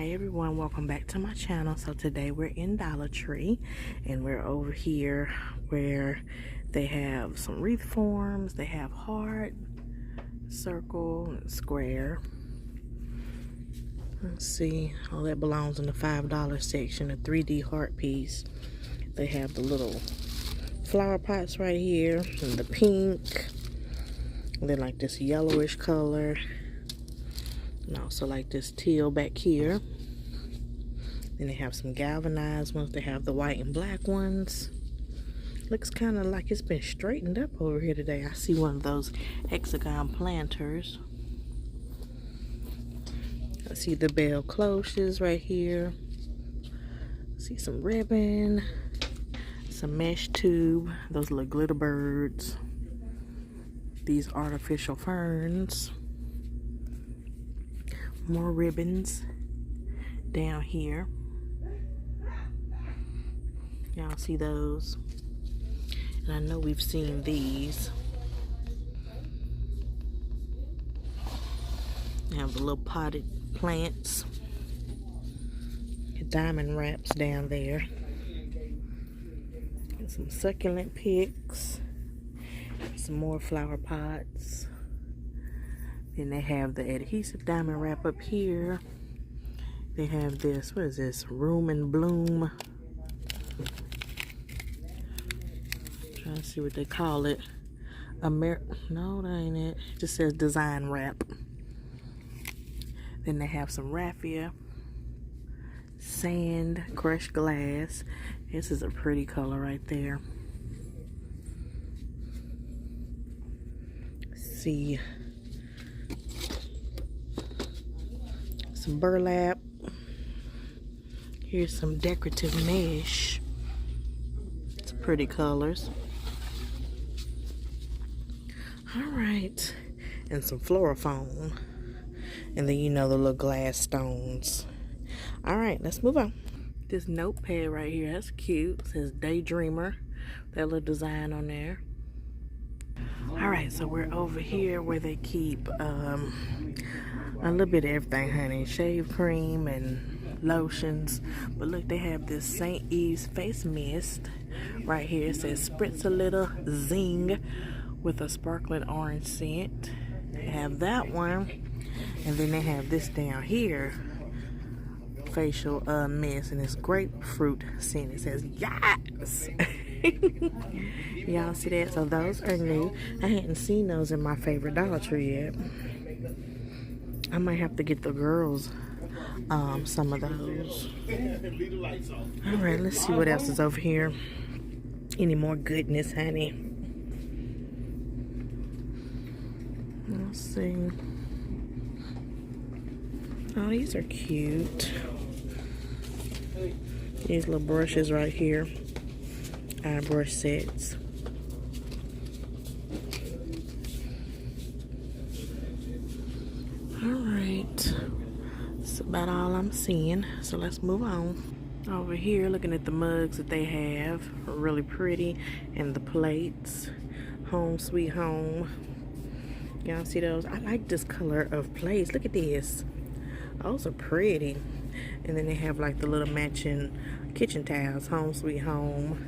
Hi everyone, welcome back to my channel. So today we're in Dollar Tree and we're over here where they have some wreath forms. They have heart, circle, and square. Let's see, all that belongs in the $5 section, a 3D heart piece. They have the little flower pots right here, and the pink, and then like this yellowish color, and also like this teal back here. Then they have some galvanized ones. They have the white and black ones. Looks kind of like it's been straightened up over here today. I see one of those hexagon planters. I see the bell cloches right here. See some ribbon, some mesh tube, those little glitter birds, these artificial ferns, more ribbons down here. Y'all see those? And I know we've seen these. They have the little potted plants, diamond wraps down there, and some succulent picks, some more flower pots. Then they have the adhesive diamond wrap up here. They have this, what is this, room and bloom. Trying to see what they call it. No, that ain't it. It just says design wrap. Then they have some raffia, sand, crushed glass. This is a pretty color right there. See some burlap. Here's some decorative mesh. It's pretty colors. Alright, and some floral foam. And then you know the little glass stones. Alright, let's move on. This notepad right here, that's cute. It says Daydreamer. That little design on there. Alright, so we're over here where they keep a little bit of everything, honey. Shave cream and lotions. But look, they have this St. Eve's face mist right here. It says spritz a little zing with a sparkling orange scent. They have that one. And then they have this down here, facial mist, and it's grapefruit scent. It says yes. Y'all see that? So those are new. I hadn't seen those in my favorite Dollar Tree yet. I might have to get the girls some of those. All right, let's see what else is over here. Any more goodness, honey? Let's see. Oh, these are cute. These little brushes right here. Eye brush sets. Alright. That's about all I'm seeing. So let's move on. Over here, looking at the mugs that they have. Are really pretty. And the plates. Home sweet home. Y'all see those? I like this color of plates. Look at this. Those are pretty. And then they have like the little matching kitchen towels. Home sweet home.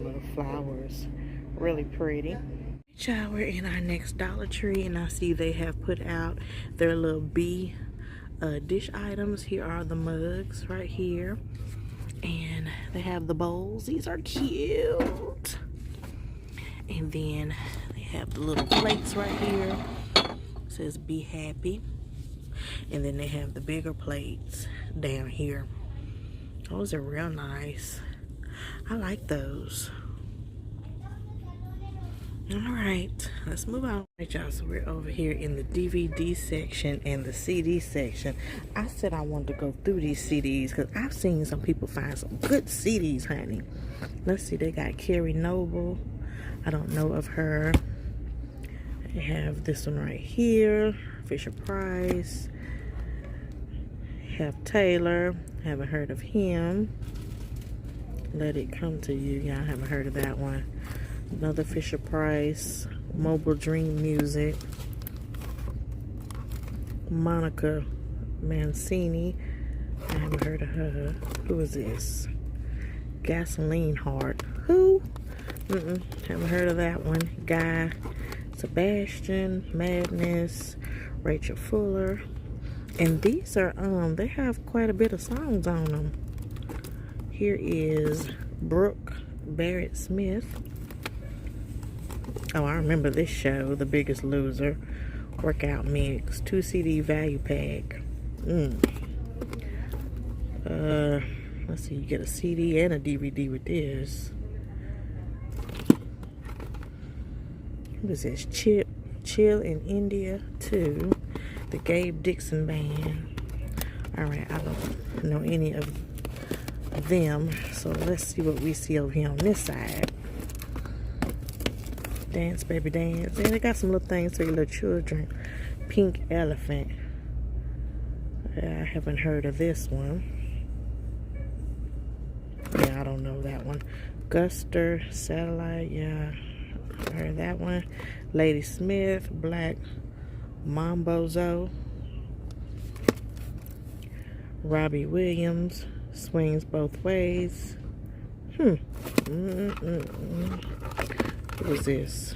Little flowers. Really pretty. Child, we're in our next Dollar Tree and I see they have put out their little bee dish items. Here are the mugs right here. And they have the bowls. These are cute. And then they have the little plates right here. It says be happy. And then they have the bigger plates down here. Those are real nice. I like those. Alright, let's move on. Alright, y'all, so we're over here in the DVD section and the CD section. I said I wanted to go through these CDs because I've seen some people find some good CDs, honey. Let's see, they got Carrie Noble. I don't know of her. They have this one right here, Fisher Price. Have Taylor, haven't heard of him. Let It Come to You, y'all haven't heard of that one. Another Fisher Price, Mobile Dream Music. Monica Mancini. I haven't heard of her. Who is this? Gasoline Heart. Who? Haven't heard of that one. Guy Sebastian, Madness, Rachel Fuller. And these are, they have quite a bit of songs on them. Here is Brooke Barrett Smith. Oh, I remember this show, The Biggest Loser. Workout Mix, 2 CD value pack. Let's see, you get a CD and a DVD with this. What is this? Chill in India 2. The Gabe Dixon Band. Alright, I don't know any of them. So let's see what we see over here on this side. Dance Baby Dance. And they got some little things for your little children. Pink Elephant. I haven't heard of this one. Yeah, I don't know that one. Guster Satellite. Yeah, I heard that one. Lady Smith. Black Mambozo. Robbie Williams. Swings Both Ways. What was this?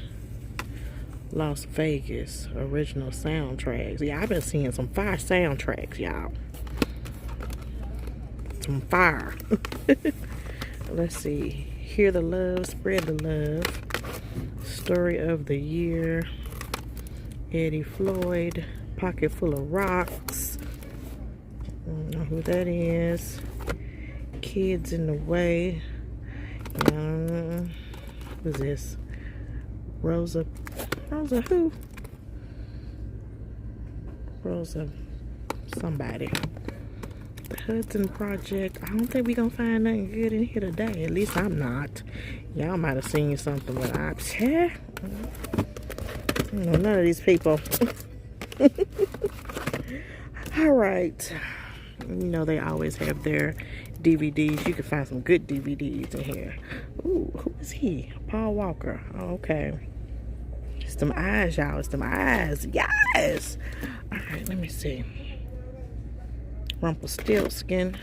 Las Vegas original soundtracks. Yeah, I've been seeing some fire soundtracks, y'all. Some fire. Let's see. Hear the Love, Spread the Love. Story of the Year. Eddie Floyd. Pocket Full of Rocks. I don't know who that is. Kids in the Way. Who's this? Rosa who? Rosa somebody. The Hudson Project. I don't think we gonna find nothing good in here today. At least I'm not. Y'all might have seen something, but I don't know none of these people. Alright. You know they always have their DVDs. You can find some good DVDs in here. Ooh, who is he? Paul Walker. Oh, okay. It's them eyes, y'all. It's them eyes. Yes! Alright, let me see. Rumpelstiltskin.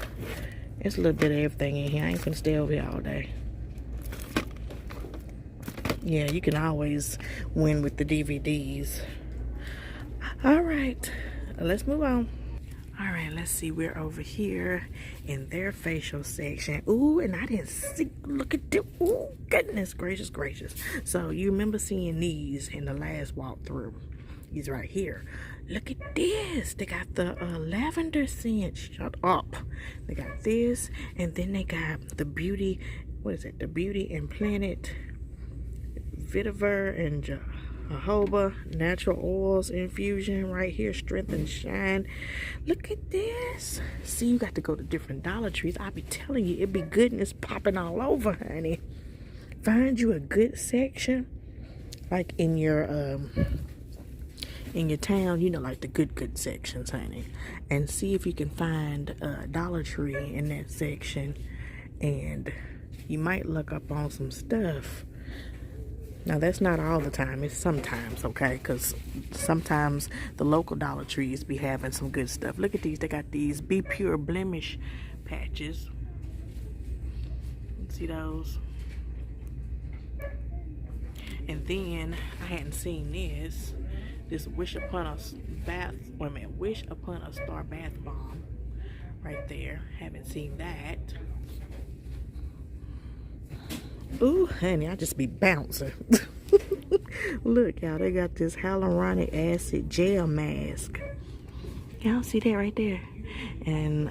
It's a little bit of everything in here. I ain't gonna stay over here all day. Yeah, you can always win with the DVDs. Alright, let's move on. Alright, let's see. We're over here in their facial section. Ooh, and I didn't see. Look at this. Ooh, goodness gracious, gracious. So, you remember seeing these in the last walkthrough. These right here. Look at this. They got the lavender scent. Shut up. They got this. And then they got the beauty. What is it? The Beauty and Planet Vetiver and jojoba natural oils infusion right here. Strength and Shine. Look at this. See, you got to go to different Dollar Trees. I be telling you, it be goodness popping all over, honey. Find you a good section, like in your town, you know, like the good sections, honey, and see if you can find a Dollar Tree in that section, and you might look up on some stuff. Now, that's not all the time. It's sometimes, okay? Because sometimes the local Dollar Trees be having some good stuff. Look at these. They got these Be Pure blemish patches. See those? And then, I hadn't seen this. This Wish Upon a Star bath bomb. Right there. Haven't seen that. Ooh, honey, I just be bouncing. Look, y'all, they got this hyaluronic acid gel mask. Y'all see that right there? And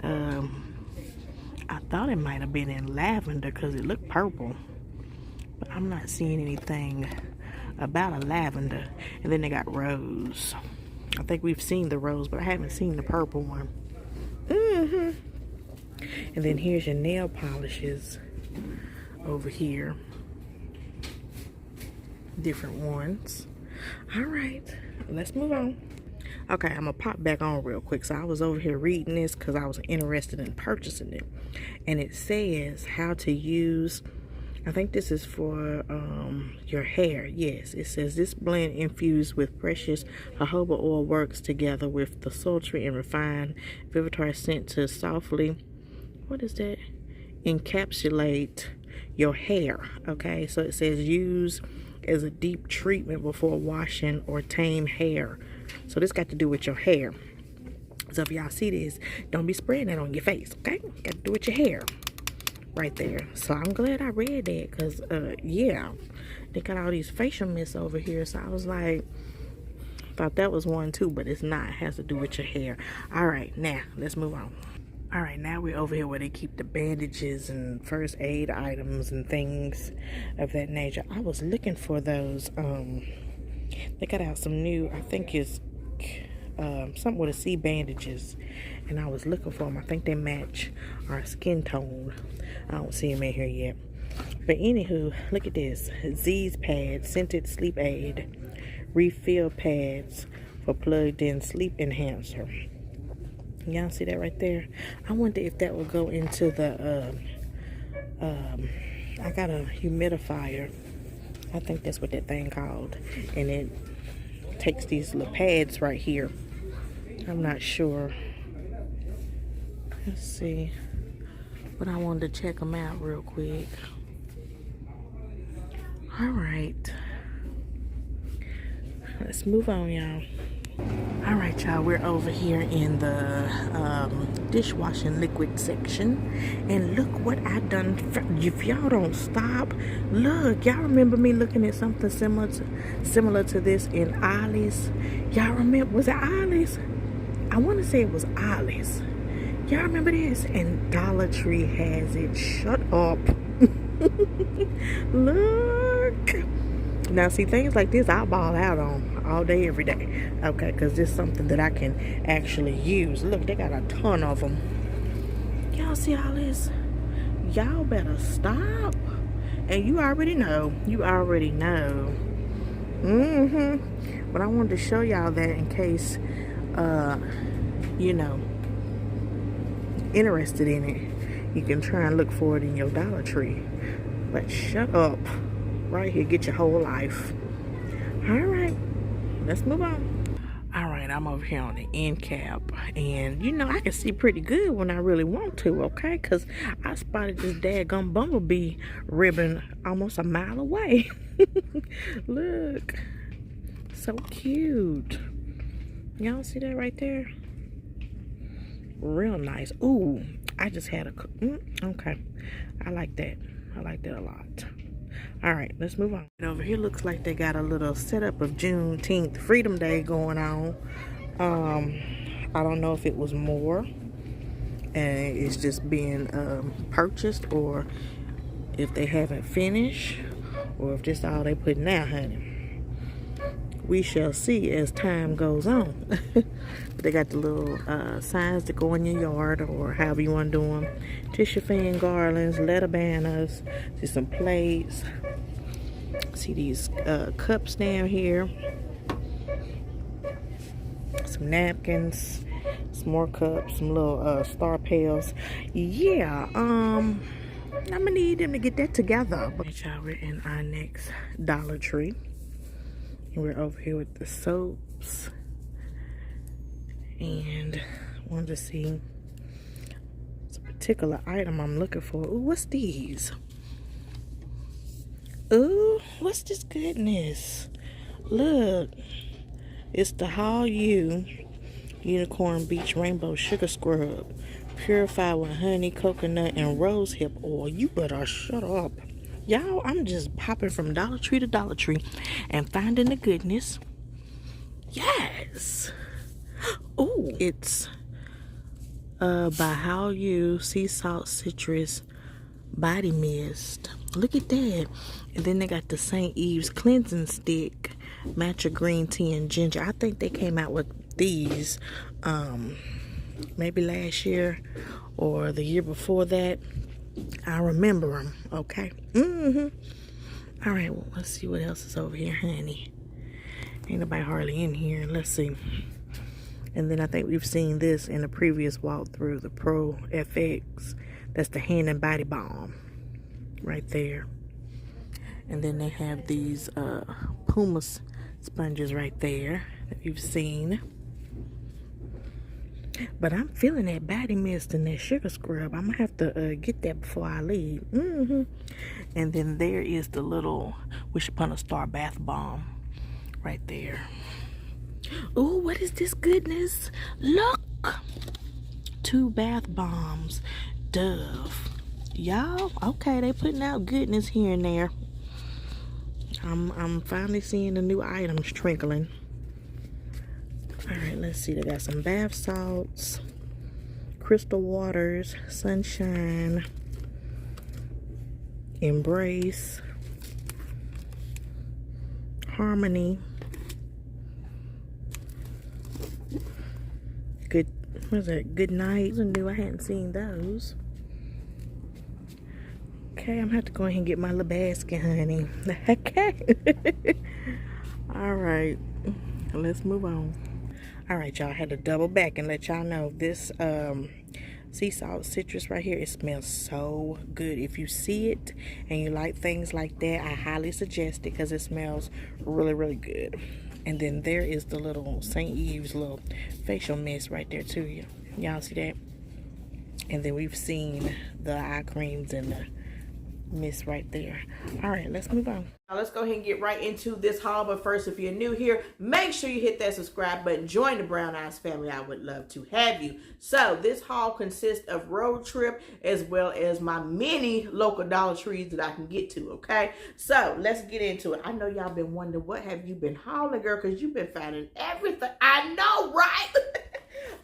I thought it might have been in lavender because it looked purple. But I'm not seeing anything about a lavender. And then they got rose. I think we've seen the rose, but I haven't seen the purple one. And then here's your nail polishes over here. Different ones. Alright, let's move on. Okay, I'm gonna pop back on real quick. So I was over here reading this because I was interested in purchasing it. And it says how to use I think this is for your hair. Yes, it says this blend infused with precious jojoba oil works together with the sultry and refined Vivitar scent to softly, what is that? Encapsulate your hair. Okay, so it says use as a deep treatment before washing or tame hair. So this got to do with your hair. So if y'all see this, don't be spraying that on your face, okay? Got to do with your hair. Right there. So I'm glad I read that because, yeah, they got all these facial mists over here. So I was like, thought that was one too, but it's not. It has to do with your hair. All right, now let's move on. All right, now we're over here where they keep the bandages and first aid items and things of that nature. I was looking for those. They got out some new, I think it's something with a C bandages, and I was looking for them. I think they match our skin tone. I don't see them in here yet. But anywho, look at this. Z's pads, scented sleep aid, refill pads for plugged in sleep enhancer. Y'all see that right there? I wonder if that will go into the I got a humidifier. I think that's what that thing called. And it takes these little pads right here. I'm not sure. Let's see. But I wanted to check them out real quick. All right. Let's move on, y'all. All right, y'all. We're over here in the dishwashing liquid section. And look what I done. If y'all don't stop, look. Y'all remember me looking at something similar to this in Ollie's? Y'all remember? Was it Ollie's? I want to say it was Ollie's. Y'all remember this? And Dollar Tree has it. Shut up. Look. Now, see, things like this I'll ball out on all day, every day. Okay, because this is something that I can actually use. Look, they got a ton of them. Y'all see all this? Y'all better stop. And you already know. You already know. But I wanted to show y'all that in case, you know, interested in it. You can try and look for it in your Dollar Tree. But shut up. Right here, get your whole life. All right, let's move on. All right, I'm over here on the end cap, and you know I can see pretty good when I really want to, okay? Because I spotted this daggum Bumblebee ribbon almost a mile away. Look, so cute. Y'all see that right there? Real nice. Ooh, I just had a, okay. I like that. I like that a lot. All right, let's move on. Over here looks like they got a little setup of Juneteenth Freedom Day going on. I don't know if it was more and it's just being purchased, or if they haven't finished, or if this all they putting out, honey. We shall see as time goes on. But they got the little signs that go in your yard, or however you want to do them. Tissue fan garlands, letter banners, see some plates. See these cups down here. Some napkins, some more cups, some little star pails. Yeah, I'm gonna need them to get that together. But y'all, we're in our next Dollar Tree. And we're over here with the soaps. And I wanted to see, it's a particular item I'm looking for. Ooh, what's these? Ooh, what's this goodness? Look, it's the Hall U Unicorn Beach Rainbow Sugar Scrub. Purified with honey, coconut, and rose hip oil. You better shut up. Y'all, I'm just popping from Dollar Tree to Dollar Tree and finding the goodness. Yes. Ooh, it's by Hall U Sea Salt Citrus Body Mist. Look at that. And then they got the St. Eve's Cleansing Stick, matcha green tea and ginger. I think they came out with these maybe last year or the year before that. I remember them, okay? All right, well, let's see what else is over here, honey. Ain't nobody hardly in here. Let's see. And then I think we've seen this in the previous walkthrough, the Pro FX. That's the hand and body balm right there. And then they have these Puma sponges right there that you've seen. But I'm feeling that body mist and that sugar scrub. I'm gonna have to get that before I leave. And then there is the little Wish Upon a Star bath bomb right there. Ooh, what is this goodness? Look! 2 bath bombs. Dove. Y'all, okay, they putting out goodness here and there. I'm finally seeing the new items trickling. Alright, let's see. They got some bath salts, crystal waters, sunshine, embrace, harmony, good, what is that? Good night. I knew I hadn't seen those. Okay, I'm gonna have to go ahead and get my little basket, honey. Okay. Alright, let's move on. Alright, y'all, I had to double back and let y'all know this sea salt citrus right here, it smells so good. If you see it and you like things like that, I highly suggest it because it smells really, really good. And then there is the little St. Eve's little facial mist right there too. Y'all see that? And then we've seen the eye creams and the mist right there. All right, let's move on. Now let's go ahead and get right into this haul. But first, if you're new here, make sure you hit that subscribe button. Join the Brown Eyes family. I would love to have you. So this haul consists of road trip as well as my many local Dollar Trees that I can get to. Okay, so let's get into it. I know y'all been wondering, what have you been hauling, girl? Because you've been finding everything. I know, right?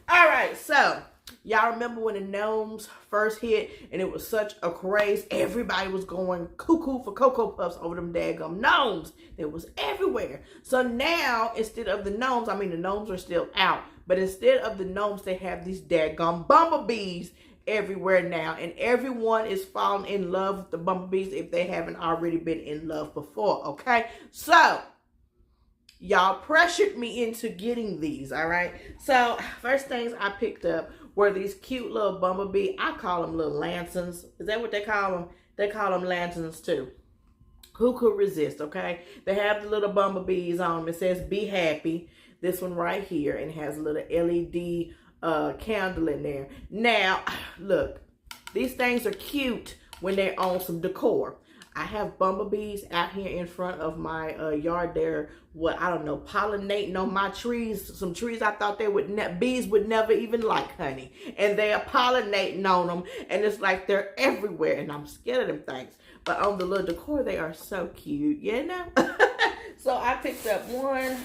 All right, so y'all remember when the gnomes first hit and it was such a craze? Everybody was going cuckoo for Cocoa Puffs over them daggum gnomes. It was everywhere. So now, instead of the gnomes, I mean, the gnomes are still out, but instead of the gnomes, they have these daggum bumblebees everywhere now. And everyone is falling in love with the bumblebees if they haven't already been in love before, okay? So y'all pressured me into getting these, all right? So first things I picked up were these cute little bumblebee. I call them little lanterns. Is that what they call them? They call them lanterns too. Who could resist, okay? They have the little bumblebees on them. It says be happy. This one right here, and it has a little LED candle in there. Now, look, these things are cute when they're on some decor. I have bumblebees out here in front of my yard there. What, I don't know, pollinating on my trees. Some trees I thought they would bees would never even like, honey. And they are pollinating on them. And it's like they're everywhere. And I'm scared of them things. But on the little decor, they are so cute, you know? So I picked up one.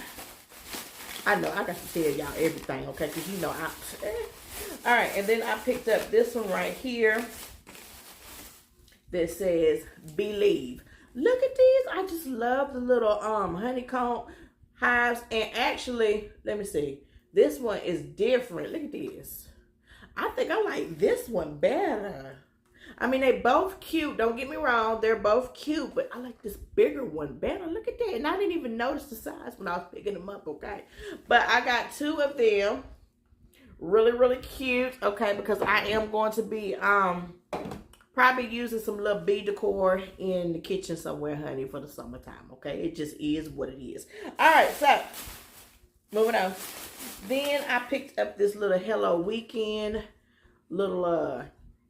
I know, I got to tell y'all everything, okay? Because you know, all right, and then I picked up this one right here that says believe. Look at these. I just love the little honeycomb hives. And actually, let me see, this one is different. Look at this. I think I like this one better. I mean, they both cute, don't get me wrong, they're both cute, but I like this bigger one better. Look at that. And I didn't even notice the size when I was picking them up, okay? But I got 2 of them. Really, really cute, okay? Because I am going to be probably using some little bee decor in the kitchen somewhere, honey, for the summertime, okay? It just is what it is. All right, so moving on. Then I picked up this little Hello Weekend little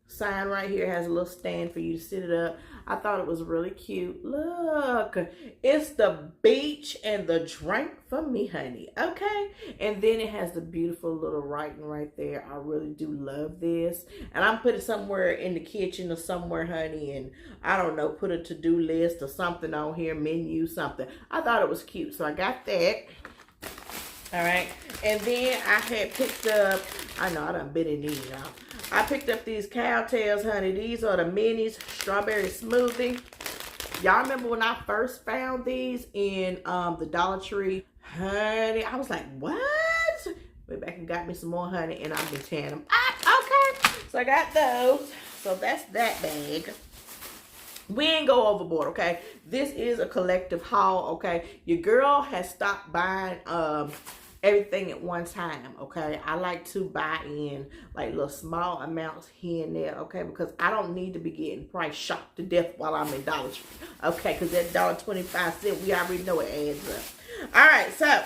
sign right here. It has a little stand for you to sit it up. I thought it was really cute. Look, it's the beach and the drink for me, honey, okay? And then it has the beautiful little writing right there. I really do love this. And I'm putting it somewhere in the kitchen or somewhere, honey, and I don't know, put a to-do list or something on here, menu, something. I thought it was cute, so I got that. All right, and then I had picked up, I know I done been in these, y'all. I picked up these cowtails, honey. These are the minis strawberry smoothie. Y'all remember when I first found these in the Dollar Tree? Honey, I was like, what? Went back and got me some more, honey, and I've been tearing them up. Okay, so I got those. So that's that bag. We ain't go overboard, okay? This is a collective haul, okay? Your girl has stopped buying everything at one time, okay? I like to buy in like little small amounts here and there, okay? Because I don't need to be getting price shocked to death while I'm in Dollar Tree, okay? Because that $1.25, we already know it adds up. All right, so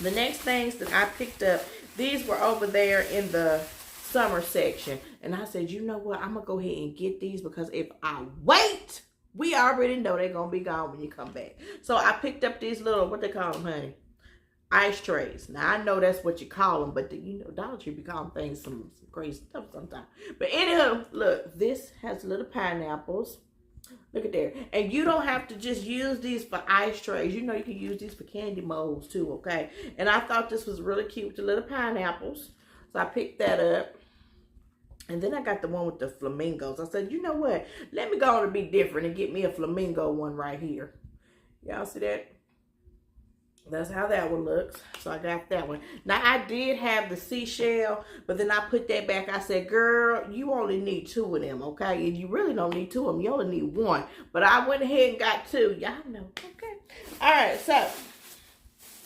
the next things that I picked up, these were over there in the summer section. And I said, you know what? I'm going to go ahead and get these because if I wait, we already know they're going to be gone when you come back. So I picked up these little, what they call them, honey? Ice trays. Now, I know that's what you call them, but you know, Dollar Tree be calling things some crazy stuff sometimes. But anywho, look, this has little pineapples. Look at there. And you don't have to just use these for ice trays. You know, you can use these for candy molds too, okay? And I thought this was really cute with the little pineapples. So I picked that up. And then I got the one with the flamingos. I said, you know what? Let me go on and be different and get me a flamingo one right here. Y'all see that? That's how that one looks. So I got that one. Now, I did have the seashell, but then I put that back. I said, girl, you only need 2 of them, okay? And you really don't need 2 of them. You only need 1. But I went ahead and got 2. Y'all know, okay? All right, so,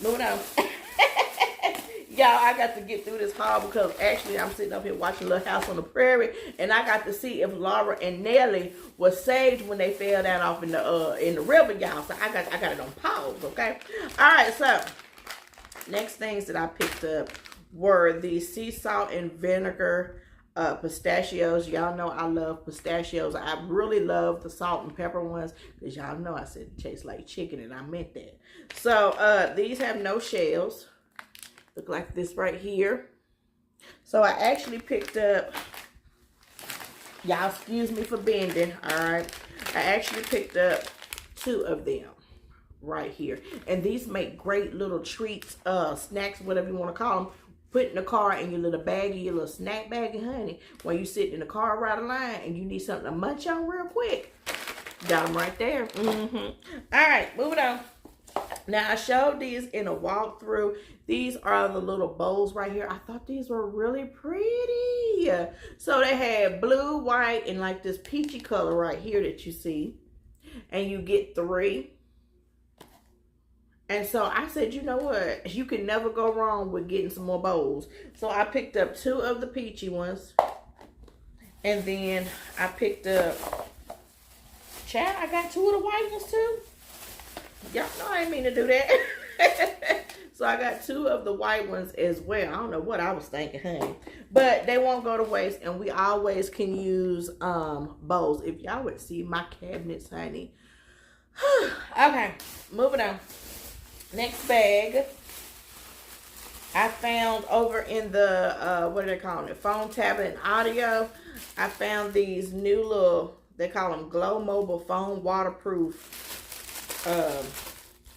moving on. Y'all, I got to get through this haul because actually I'm sitting up here watching Little House on the Prairie, and I got to see if Laura and Nellie was saved when they fell down off in the river, y'all. So I got it on pause, okay? All right, so next things that I picked up were the sea salt and vinegar pistachios. Y'all know I love pistachios. I really love the salt and pepper ones because y'all know I said it tastes like chicken, and I meant that. So these have no shells. Look like this right here. So I actually picked up, y'all excuse me for bending, all right? I actually picked up 2 of them right here. And these make great little treats, snacks, whatever you want to call them. Put in the car in your little baggie, your little snack baggie, honey. When you sit in the car right line and you need something to munch on real quick. Got them right there. All right, moving on. Now, I showed these in a walkthrough. These are the little bowls right here. I thought these were really pretty. So they had blue, white, and like this peachy color right here that you see. And you get 3. And so I said, you know what? You can never go wrong with getting some more bowls. So I picked up 2 of the peachy ones. And then I picked up, Chad, I got 2 of the white ones too. Y'all know I didn't mean to do that. So I got 2 of the white ones as well. I don't know what I was thinking, honey. But they won't go to waste, and we always can use bowls. If y'all would see my cabinets, honey. Okay, moving on. Next bag. I found over in the, what are they calling it? Phone, tablet, and audio. I found these new little, they call them Glow Mobile Phone Waterproof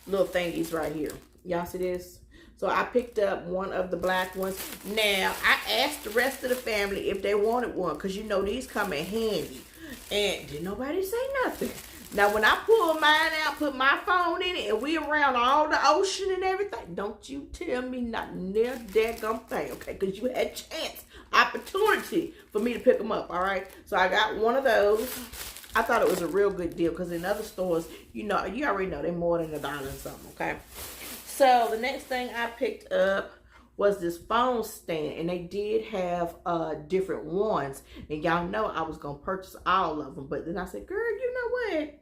little thingies right here. Y'all see this? So I picked up one of the black ones. Now, I asked the rest of the family if they wanted one because you know these come in handy. And didn't nobody say nothing. Now, when I pull mine out, put my phone in it, and we around all the ocean and everything, don't you tell me not near daggum thing, okay? Because you had chance, opportunity for me to pick them up, all right? So I got one of those. I thought it was a real good deal because in other stores, you know, you already know they're more than $1 and something, okay? So the next thing I picked up was this phone stand, and they did have different ones. And y'all know I was going to purchase all of them, but then I said, girl, you know what?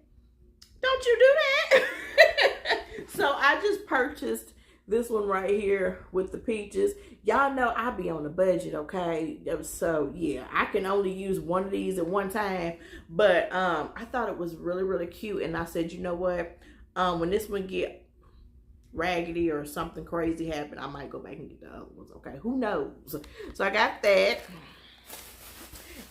Don't you do that. So I just purchased this one right here with the peaches. Y'all know I be on a budget, okay? So yeah, I can only use one of these at one time. But I thought it was really, really cute. And I said, you know what? When this one get raggedy or something crazy happen, I might go back and get the other ones, okay? Who knows? So I got that.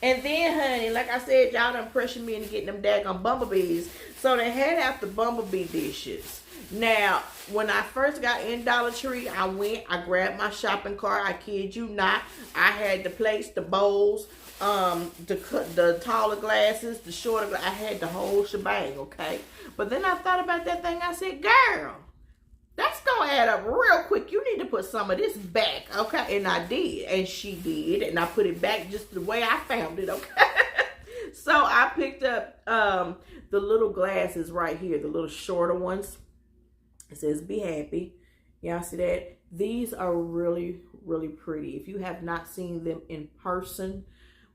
And then, honey, like I said, y'all done pressured me into getting them daggone Bumblebees. So they had out the Bumblebee dishes. Now, when I first got in Dollar Tree, I grabbed my shopping cart. I kid you not. I had the plates, the bowls, the taller glasses, the shorter glasses. I had the whole shebang, okay? But then I thought about that thing. I said, girl, that's going to add up real quick. You need to put some of this back, okay? And I did, and she did, and I put it back just the way I found it, okay? So I picked up the little glasses right here, the little shorter ones. It says, be happy. Y'all see that? These are really, really pretty. If you have not seen them in person,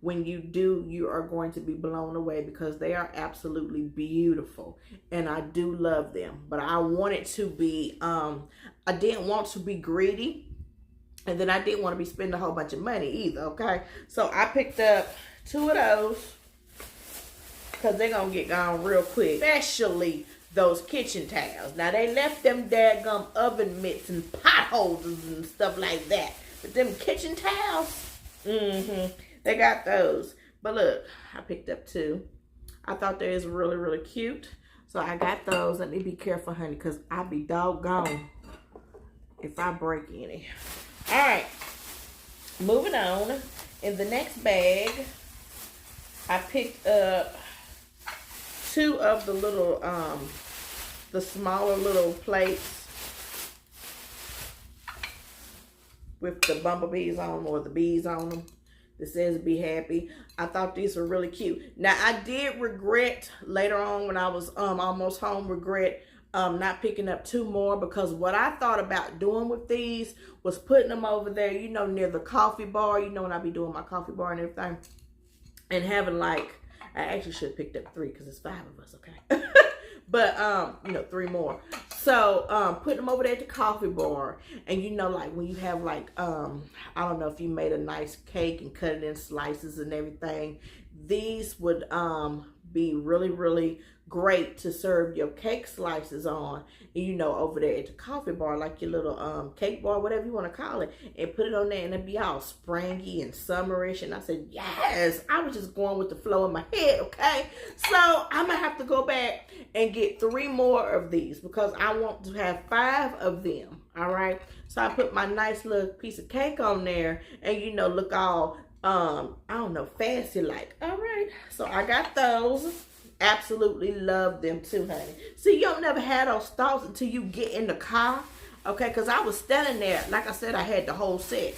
when you do, you are going to be blown away because they are absolutely beautiful. And I do love them. But I wanted to be, I didn't want to be greedy. And then I didn't want to be spending a whole bunch of money either, okay? So I picked up 2 of those because they're going to get gone real quick. Especially those kitchen towels. Now, they left them daggum oven mitts and pot holders and stuff like that. But them kitchen towels, they got those. But look, I picked up 2. I thought they was really, really cute. So I got those. Let me be careful, honey, because I be doggone if I break any. All right, moving on. In the next bag, I picked up 2 of the little, the smaller little plates with the bumblebees on them or the bees on them. That says be happy. I thought these were really cute. Now, I did regret later on when I was almost home, not picking up 2 more, because what I thought about doing with these was putting them over there, you know, near the coffee bar. You know, when I be doing my coffee bar and everything. And having like, I actually should have picked up 3 because it's 5 of us, okay? But, you know, 3 more. So, putting them over there at the coffee bar. And, you know, like when you have like, I don't know if you made a nice cake and cut it in slices and everything. These would be really, really great to serve your cake slices on. And, you know, over there at the coffee bar, like your little cake bar, whatever you want to call it. And put it on there and it'd be all springy and summerish. And I said, yes, I was just going with the flow in my head, okay? So I'm going to have to go back and get 3 more of these because I want to have 5 of them, all right? So I put my nice little piece of cake on there and, you know, look all, I don't know, fancy like. All right, so I got those. Absolutely love them too, honey. See, you don't never have those thoughts until you get in the car, okay? Because I was standing there, like I said, I had the whole set.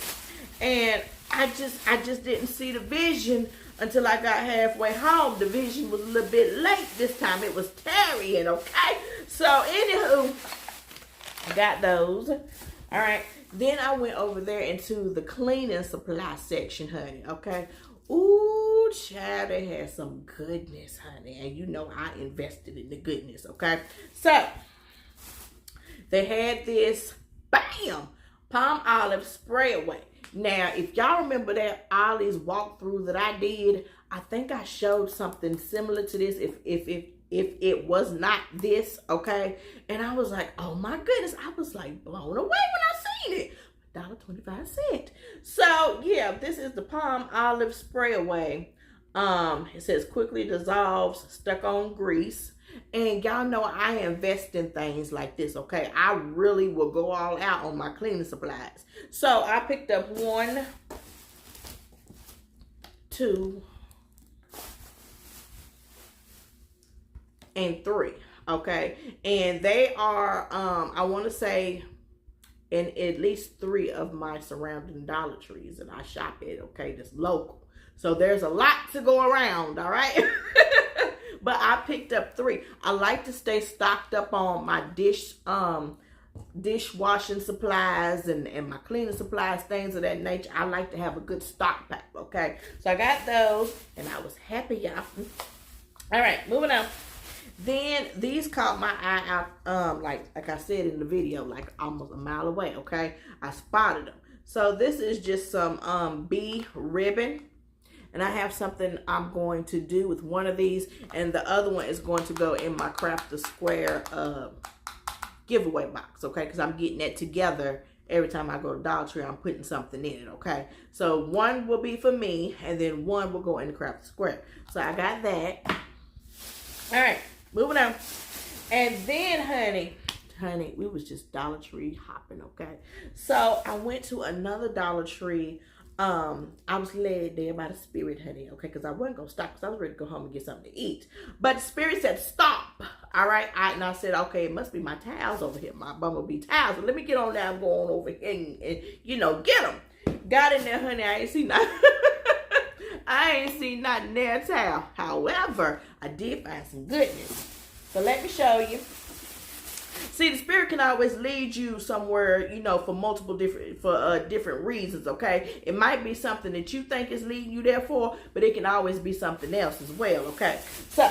And I just didn't see the vision until I got halfway home. The vision was a little bit late this time. It was tarrying, okay? So, anywho, I got those. All right. Then I went over there into the cleaning supply section, honey, okay? Ooh, child, they had some goodness, honey. And you know I invested in the goodness, okay? So, they had this, bam, palm olive spray away. Now, if y'all remember that Ollie's walkthrough that I did, I think I showed something similar to this if it was not this, okay? And I was like, oh my goodness. I was like blown away when I seen it. $1.25. So yeah, this is the palm olive spray away. It says quickly dissolves stuck on grease. And y'all know I invest in things like this, okay? I really will go all out on my cleaning supplies. So I picked up 1, 2, and 3, okay? And they are, I want to say, in at least 3 of my surrounding Dollar Trees that I shop at, okay? That's local. So there's a lot to go around, all right? But I picked up 3. I like to stay stocked up on my dishwashing supplies and my cleaning supplies, things of that nature. I like to have a good stockpile, okay? So I got those, and I was happy, y'all. All right, moving on. Then these caught my eye out, like I said in the video, like almost a mile away, okay? I spotted them. So this is just some bee ribbon. And I have something I'm going to do with one of these. And the other one is going to go in my Craft the Square giveaway box, okay? Because I'm getting that together every time I go to Dollar Tree. I'm putting something in it, okay? So one will be for me, and then one will go in the Craft the Square. So I got that. All right, moving on. And then, honey, we was just Dollar Tree hopping, okay? So I went to another Dollar Tree. I was led there by the Spirit, honey, okay, because I wasn't going to stop because I was ready to go home and get something to eat. But the Spirit said, stop, all right? And I said, okay, it must be my towels over here, my Bumblebee towels. So let me get on down, go on over here and, you know, get them. Got in there, honey, I ain't seen nothing. I ain't seen nothing there, towel. However, I did find some goodness. So let me show you. See, the spirit can always lead you somewhere, you know, for multiple different reasons, okay? It might be something that you think is leading you there for, but it can always be something else as well, okay? So,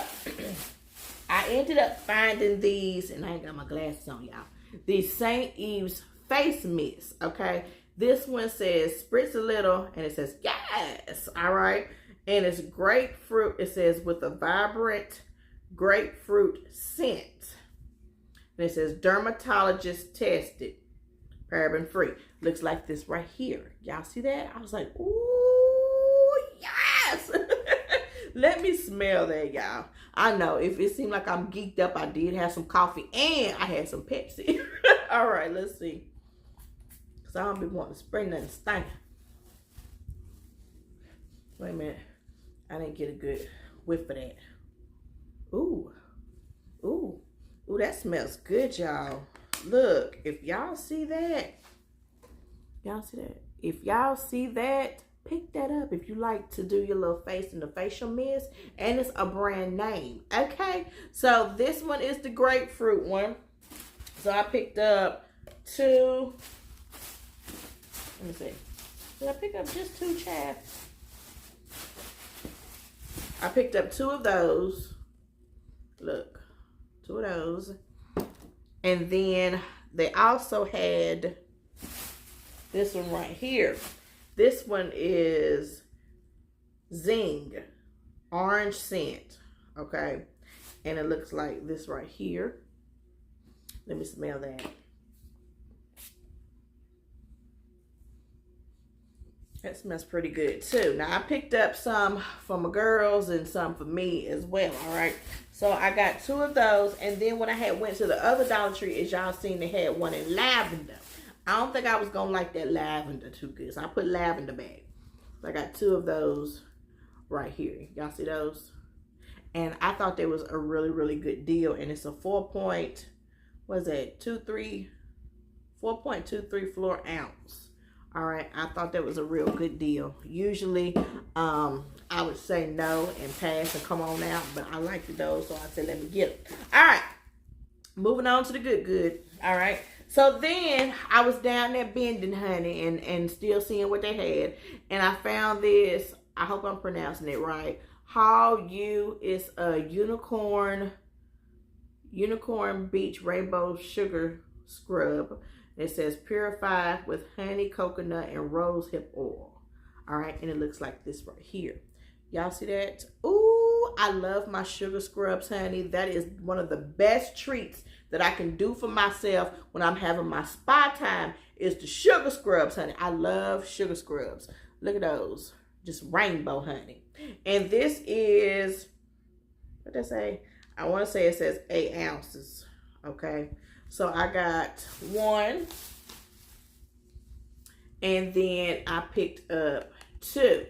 I ended up finding these, and I ain't got my glasses on, y'all. These St. Ives face mist, okay? This one says spritz a little, and it says yes, all right? And it's grapefruit. It says with a vibrant grapefruit scent. And it says dermatologist tested, paraben free. Looks like this right here. Y'all see that? I was like, ooh, yes. Let me smell that, y'all. I know if it seemed like I'm geeked up, I did have some coffee and I had some Pepsi. All right, let's see. Because I don't be wanting to spray nothing stinking. Wait a minute. I didn't get a good whiff of that. Ooh. Ooh. Ooh, that smells good, y'all. Look, if y'all see that. Y'all see that? If y'all see that, pick that up if you like to do your little face in the facial mist. And it's a brand name. Okay? So this one is the grapefruit one. So I picked up 2. Let me see. Did I pick up just 2, Chad? I picked up 2 of those. Look, 2 of those. And then they also had this one right here. This one is Zing, orange scent, okay? And it looks like this right here. Let me smell that. That smells pretty good too. Now I picked up some for my girls and some for me as well, all right? So I got 2 of those, and then when I went to the other Dollar Tree, as y'all seen, they had one in lavender. I don't think I was gonna like that lavender too good, so I put lavender back. So I got 2 of those right here. Y'all see those? And I thought they was a really, really good deal, and it's a 4.23 floor ounce. All right, I thought that was a real good deal. Usually, I would say no and pass and come on out, but I liked those, so I said, let me get them. All right, moving on to the good. All right, so then I was down there bending, honey, and still seeing what they had, and I found this. I hope I'm pronouncing it right. It's a unicorn beach rainbow sugar scrub. It says purified with honey, coconut, and rosehip oil. All right, and it looks like this right here. Y'all see that? Ooh, I love my sugar scrubs, honey. That is one of the best treats that I can do for myself when I'm having my spa time is the sugar scrubs, honey. I love sugar scrubs. Look at those. Just rainbow, honey. And this is, what did I say? I want to say it says 8 ounces. Okay. So I got 1, and then I picked up 2.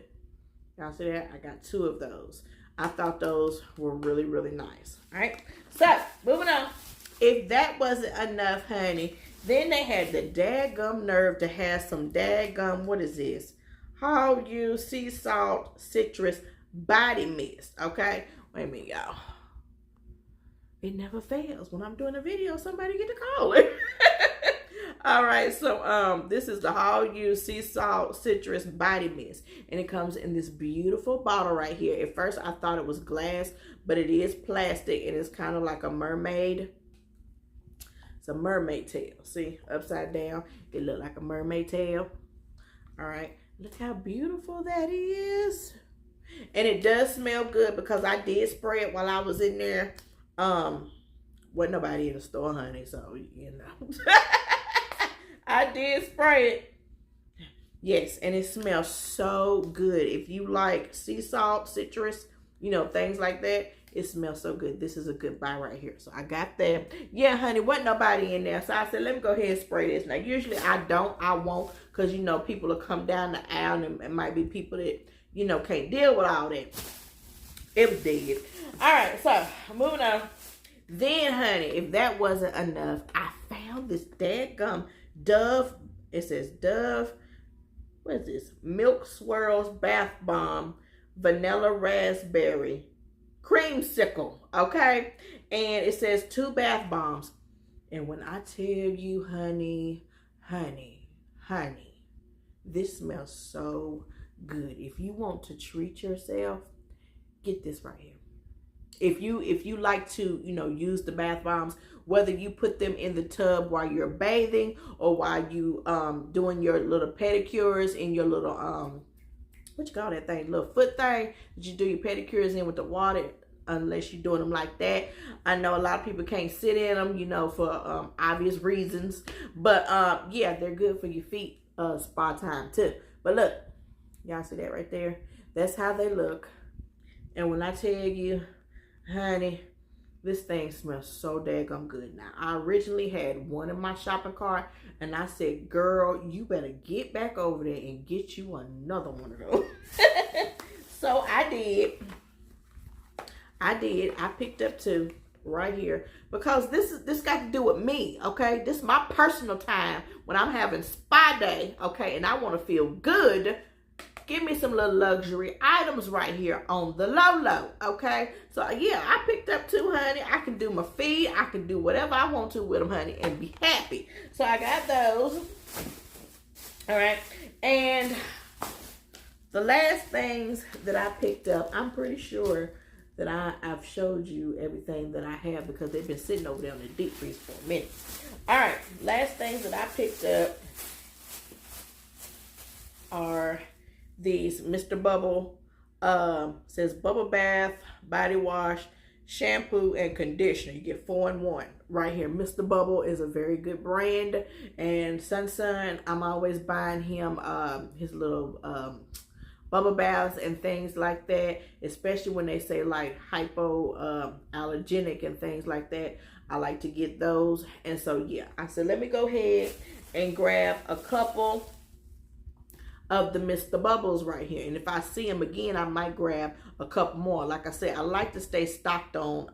Y'all see that? I got 2 of those. I thought those were really, really nice. All right. So moving on. If that wasn't enough, honey, then they had the dadgum nerve to have some dadgum, what is this? How you sea salt citrus body mist. Okay. Wait a minute, y'all. It never fails. When I'm doing a video, somebody get to call it. All right, so this is the Hall U Sea Salt Citrus Body Mist. And it comes in this beautiful bottle right here. At first, I thought it was glass, but it is plastic. And it's kind of like a mermaid. It's a mermaid tail. See, upside down. It looked like a mermaid tail. All right, look how beautiful that is. And it does smell good because I did spray it while I was in there. Wasn't nobody in the store, honey, so you know. I did spray it. Yes, and it smells so good. If you like sea salt, citrus, you know, things like that, it smells so good. This is a good buy right here. So I got that. Yeah, honey, wasn't nobody in there. So I said, let me go ahead and spray this. Now, usually I won't, because, you know, people will come down the aisle and it might be people that, you know, can't deal with all that. It was dead. All right, so moving on. Then, honey, if that wasn't enough, I found this dadgum Dove. It says Dove. What is this? Milk Swirls Bath Bomb Vanilla Raspberry Creamsicle. Okay, and it says 2 bath bombs. And when I tell you, honey, this smells so good. If you want to treat yourself, get this right here. If you like to, you know, use the bath bombs, whether you put them in the tub while you're bathing or while you doing your little pedicures in your little what you call that thing, little foot thing that you do your pedicures in with the water, unless you're doing them like that. I know a lot of people can't sit in them, you know, for obvious reasons, but yeah, they're good for your feet spa time too. But look, y'all see that right there? That's how they look. And when I tell you, honey, this thing smells so daggone good. Now, I originally had one in my shopping cart, and I said, girl, you better get back over there and get you another one of those. So I did. I picked up 2 right here because this got to do with me, okay? This is my personal time when I'm having spa day, okay? And I want to feel good. Give me some little luxury items right here on the low, okay? So, yeah, I picked up 2, honey. I can do my feet. I can do whatever I want to with them, honey, and be happy. So, I got those. All right. And the last things that I picked up, I'm pretty sure that I've showed you everything that I have because they've been sitting over there in the deep freeze for a minute. All right. Last things that I picked up are these Mr. Bubble, says bubble bath, body wash, shampoo, and conditioner. You get 4 in 1 right here. Mr. Bubble is a very good brand, and Sun, I'm always buying him his little bubble baths and things like that, especially when they say like hypoallergenic and things like that. I like to get those. And so yeah, I said let me go ahead and grab a couple of the Mr. Bubbles right here. And if I see them again, I might grab a couple more. Like I said, I like to stay stocked on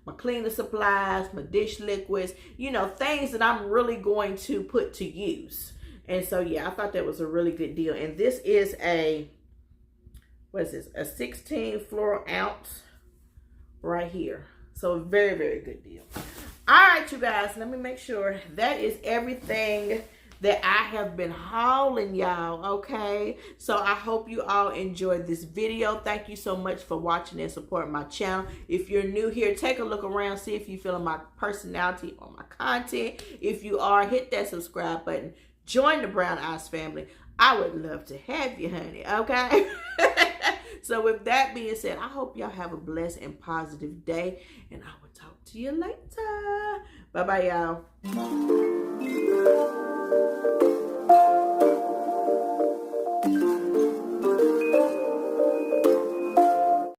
my cleaning supplies, my dish liquids, you know, things that I'm really going to put to use. And so, yeah, I thought that was a really good deal. And this is a, what is this? A 16 floral ounce right here. So, very, very good deal. All right, you guys, let me make sure that is everything that I have been hauling, y'all, okay? So I hope you all enjoyed this video. Thank you so much for watching and supporting my channel. If you're new here, take a look around, see if you're feeling my personality or my content. If you are, hit that subscribe button. Join the Brown Eyes family. I would love to have you, honey, okay? So with that being said, I hope y'all have a blessed and positive day, and I will talk to you later. Bye-bye, y'all.